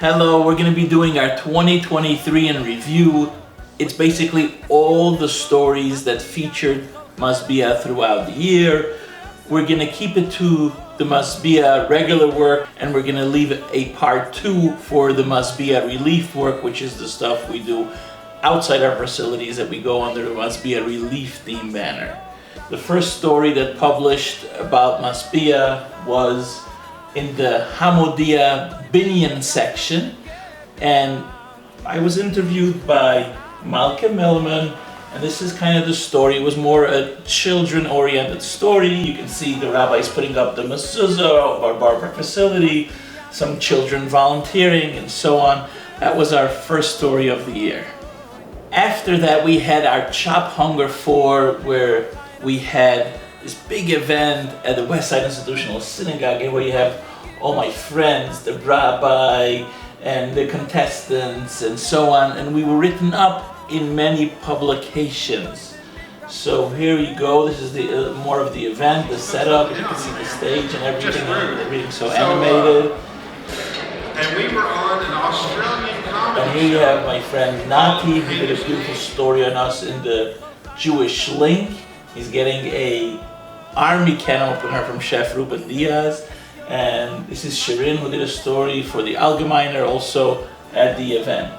Hello, we're going to be doing our 2023 in review. It's basically all the stories that featured Masbia throughout the year. We're going to keep it to the Masbia regular work, and we're going to leave a part 2 for the Masbia relief work, which is the stuff we do outside our facilities that we go under the Masbia relief theme banner. The first story that published about Masbia was in the Hamodia Binyan section, and I was interviewed by Malka Millman, and this is kind of the story. It was more a children-oriented story. You can see the rabbis putting up the mezuzah of our Barbara facility, some children volunteering, and so on. That was our first story of the year. After that, we had our Chop Hunger 4, where we had this big event at the Westside Institutional Synagogue where you have all my friends, the rabbi and the contestants and so on, and we were written up in many publications. So here you go, this is the more of the event, the setup. You can see the stage and everything so animated. And we were on an Australian comedy And here you have my friend Nati, who did a beautiful story on us in the Jewish Link. He's getting a army can opener from Chef Ruben Diaz. And this is Shirin, who did a story for the Allgemeiner also at the event.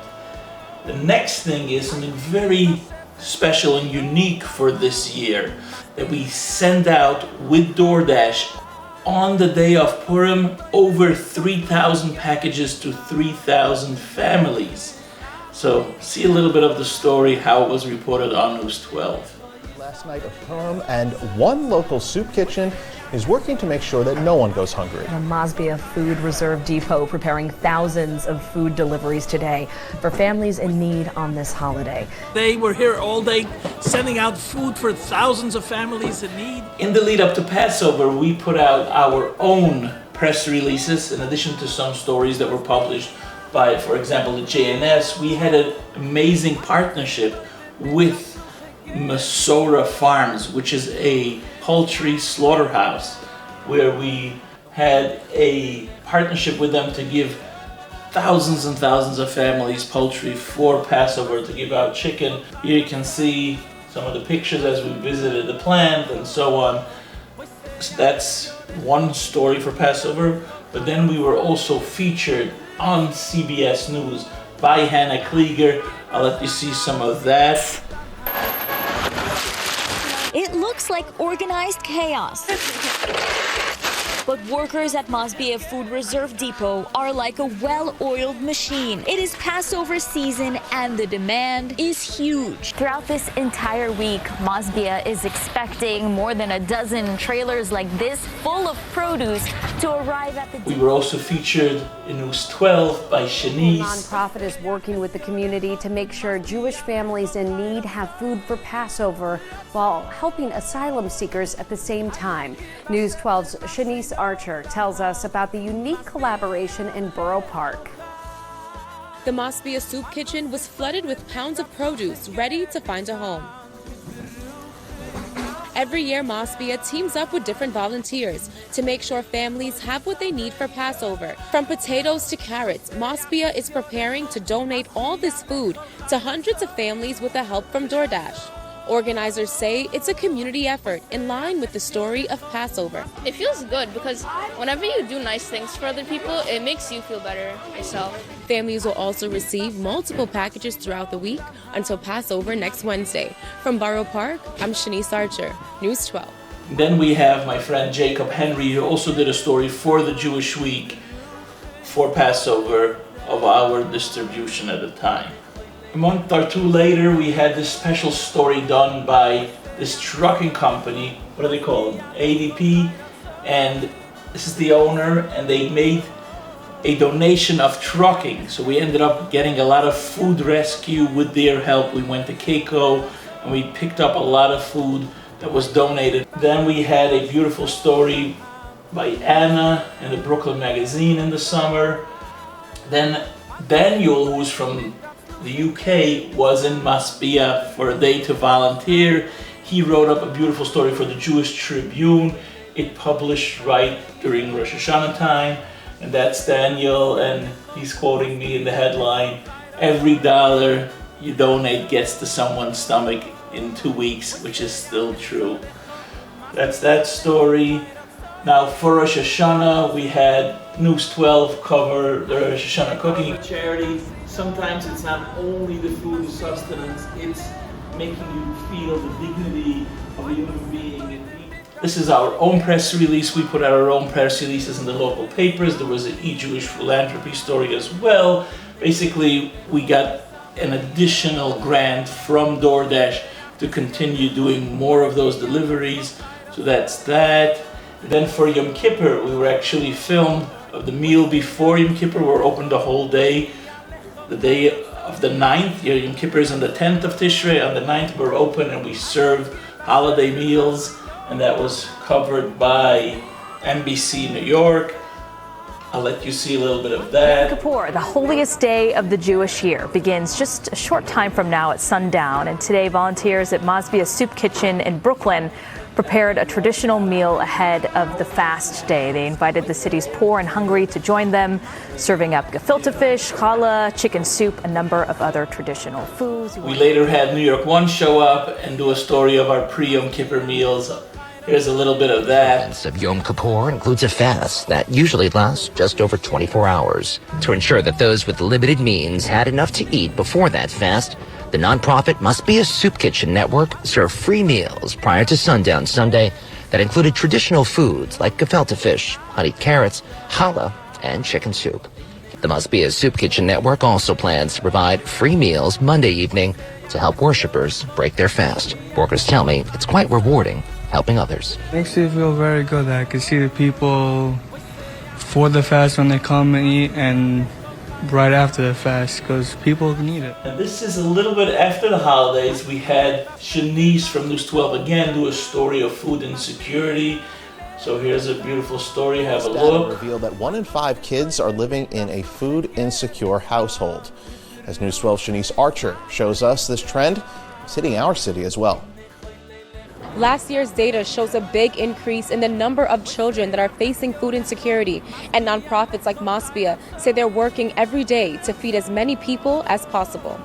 The next thing is something very special and unique for this year that we send out with DoorDash on the day of Purim, over 3,000 packages to 3,000 families. So see a little bit of the story, how it was reported on News 12. Last night of Purim, and one local soup kitchen is working to make sure that no one goes hungry. The Masbia Food Reserve Depot preparing thousands of food deliveries today for families in need on this holiday. They were here all day sending out food for thousands of families in need. In the lead up to Passover, we put out our own press releases in addition to some stories that were published by, for example, the JNS. We had an amazing partnership with Masora Farms, which is a poultry slaughterhouse, where we had a partnership with them to give thousands and thousands of families poultry for Passover, to give out chicken. Here you can see some of the pictures as we visited the plant and so on. So that's one story for Passover, but then we were also featured on CBS News by Hannah Klieger. I'll let you see some of that. It looks like organized chaos. But workers at Masbia Food Reserve Depot are like a well-oiled machine. It is Passover season and the demand is huge. Throughout this entire week, Masbia is expecting more than a dozen trailers like this full of produce to arrive at the depot. We were also featured in News 12 by Shanice. The nonprofit is working with the community to make sure Jewish families in need have food for Passover while helping asylum seekers at the same time. News 12's Shanice Archer tells us about the unique collaboration in Borough Park. The Masbia Soup Kitchen was flooded with pounds of produce ready to find a home. Every year, Masbia teams up with different volunteers to make sure families have what they need for Passover. From potatoes to carrots, Masbia is preparing to donate all this food to hundreds of families with the help from DoorDash. Organizers say it's a community effort in line with the story of Passover. It feels good because whenever you do nice things for other people, it makes you feel better yourself. Families will also receive multiple packages throughout the week until Passover next Wednesday. From Borough Park, I'm Shanice Archer, News 12. Then we have my friend Jacob Henry, who also did a story for the Jewish Week for Passover of our distribution at the time. A month or two later, we had this special story done by this trucking company. What are they called? ADP. And this is the owner, and they made a donation of trucking. So we ended up getting a lot of food rescue with their help. We went to Keiko and we picked up a lot of food that was donated. Then we had a beautiful story by Anna in the Brooklyn Magazine in the summer. Then Daniel, who's from the UK, was in Masbia for a day to volunteer. He wrote up a beautiful story for the Jewish Tribune. It published right during Rosh Hashunah time. And that's Daniel, and he's quoting me in the headline, "Every dollar you donate gets to someone's stomach in 2 weeks," which is still true. That's that story. Now for Rosh Hashunah, we had News 12 cover the Rosh Hashunah cooking charity. Sometimes it's not only the food sustenance, it's making you feel the dignity of a human being. This is our own press release. We put out our own press releases in the local papers. There was an e-Jewish philanthropy story as well. Basically, we got an additional grant from DoorDash to continue doing more of those deliveries. So that's that. Then for Yom Kippur, we were actually filmed of the meal before Yom Kippur. We're open the whole day. The day of the 9th, Yom Kippur is on the 10th of Tishrei. On the 9th, we're open and we serve holiday meals. And that was covered by NBC New York. I'll let you see a little bit of that. Yom Kippur, the holiest day of the Jewish year, begins just a short time from now at sundown. And today, volunteers at Masbia Soup Kitchen in Brooklyn prepared a traditional meal ahead of the fast day. They invited the city's poor and hungry to join them, serving up gefilte fish, challah, chicken soup, a number of other traditional foods. We later had New York One show up and do a story of our pre-Yom Kippur meals. Here's a little bit of that. The of Yom Kippur includes a fast that usually lasts just over 24 hours. To ensure that those with limited means had enough to eat before that fast, the nonprofit Masbia Soup Kitchen Network served free meals prior to sundown Sunday that included traditional foods like gefilte fish, honeyed carrots, challah, and chicken soup. The Masbia Soup Kitchen Network also plans to provide free meals Monday evening to help worshipers break their fast. Workers tell me it's quite rewarding helping others. Makes me feel very good that I can see the people for the fast when they come and eat and right after the fast because people need it. And this is a little bit after the holidays. We had Shanice from News 12 again do a story of food insecurity. So here's a beautiful story. Have a look. Revealed that 1 in 5 kids are living in a food insecure household. As News 12's Shanice Archer shows us, this trend is hitting our city as well. Last year's data shows a big increase in the number of children that are facing food insecurity, and nonprofits like Masbia say they're working every day to feed as many people as possible.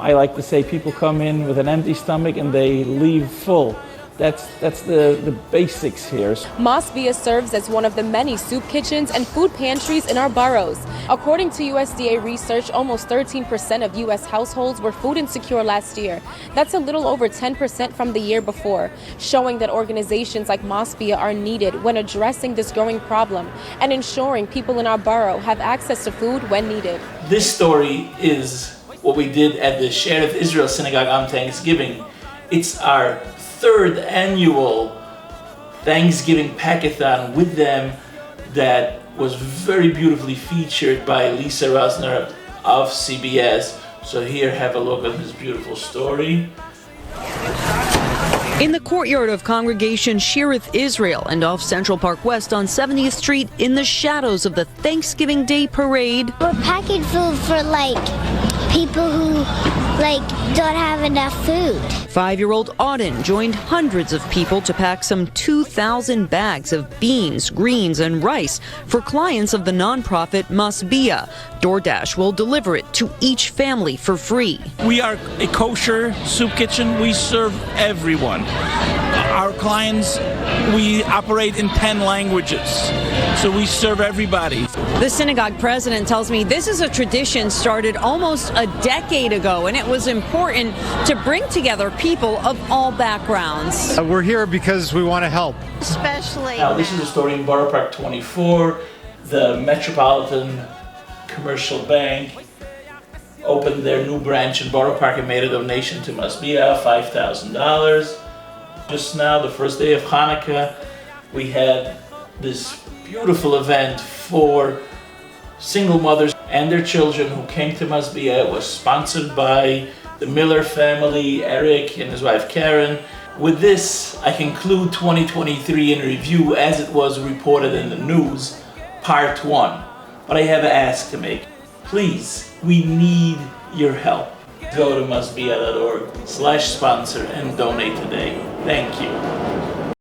I like to say people come in with an empty stomach and they leave full. That's the basics here. Masbia serves as one of the many soup kitchens and food pantries in our boroughs. According to USDA research, almost 13% of U.S. households were food insecure last year. That's a little over 10% from the year before, showing that organizations like Masbia are needed when addressing this growing problem and ensuring people in our borough have access to food when needed. This story is what we did at the Shearith Israel Synagogue on Thanksgiving. It's our 3rd annual Thanksgiving Packathon with them that was very beautifully featured by Lisa Rosner of CBS. So here, have a look at this beautiful story. In the courtyard of Congregation Shearith Israel and off Central Park West on 70th Street, in the shadows of the Thanksgiving Day Parade. We're packing food for people who don't have enough food. 5-year-old Auden joined hundreds of people to pack some 2,000 bags of beans, greens, and rice for clients of the nonprofit Masbia. DoorDash will deliver it to each family for free. We are a kosher soup kitchen. We serve everyone. Our clients, we operate in 10 languages, so we serve everybody. The synagogue president tells me this is a tradition started almost a decade ago, and it was important to bring together people of all backgrounds. We're here because we want to help. Especially now, this is a story in Borough Park 24. The Metropolitan Commercial Bank opened their new branch in Borough Park and made a donation to Masbia, $5,000. Just now, the first day of Hanukkah, we had this beautiful event for single mothers and their children who came to Masbia. It was sponsored by the Miller family, Eric and his wife Karen. With this, I conclude 2023 in review as it was reported in the news, part 1. But I have an ask to make. Please, we need your help. Go to masbia.org/sponsor and donate today. Thank you.